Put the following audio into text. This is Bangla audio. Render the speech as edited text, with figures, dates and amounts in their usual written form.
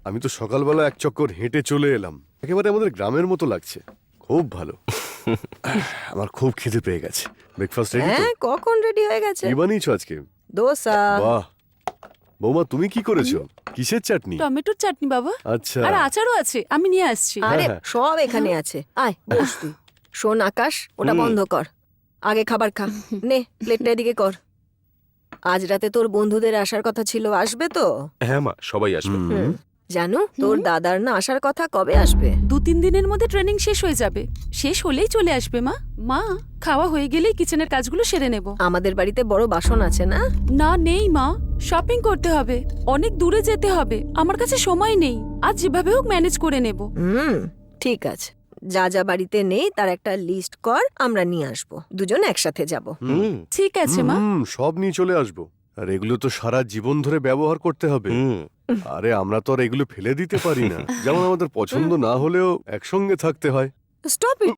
আমি তো সকালবেলা এক চক্কর হেঁটে চলে এলাম, একেবারে আমাদের গ্রামের মতো লাগছে। খুব ভালো। আমার খুব খিদে পেয়ে গেছে। ব্রেকফাস্ট রেডি তো? হ্যাঁ, কখন রেডি হয়ে গেছে? কি বানিয়েছো আজকে? দোসা। বাহ, বৌমা তুমি কি করেছো? কিসের চাটনি? টমেটোর চাটনি বাবা। আচ্ছা। আর আচারও আছে, আমি নিয়ে আসছি। আরে হ্যাঁ। সব এখানে আছে, আয় বস তুই। শোন আকাশ, ওটা বন্ধ কর, আগে খাবার খা। নে প্লেটটা এদিকে কর। আজ রাতে তোর বন্ধুদের আসার কথা ছিল, আসবে তো? হ্যাঁ মা, সবাই আসবে। হুম। জানু তোর দাদার না আসার কথা, কবে আসবে? 2-3 দিনের মধ্যে ট্রেনিং শেষ হয়ে যাবে। শেষ হলেই চলে আসবে মা। মা, খাওয়া হয়ে গেলেই কিচেনের কাজগুলো সেরে নেব। আমাদের বাড়িতে বড় বাসন আছে না? না নেই মা, শপিং করতে হবে, অনেক দূরে যেতে হবে, আমার কাছে সময় নেই। আজ যেভাবে হোক ম্যানেজ করে নেব। ঠিক আছে, যা যা বাড়িতে নেই তার একটা লিস্ট কর, আমরা নিয়ে আসবো, দুজন একসাথে যাব। হুম ঠিক আছে মা। সব নিয়ে চলে আসবো। আর এগুলো তো সারা জীবন ধরে ব্যবহার করতে হবে। হুম আরে আমরা তো আর এগুলো ফেলে দিতে পারি না। যেমন আমাদের পছন্দ না হলেও একসঙ্গে থাকতে হয়। Stop it.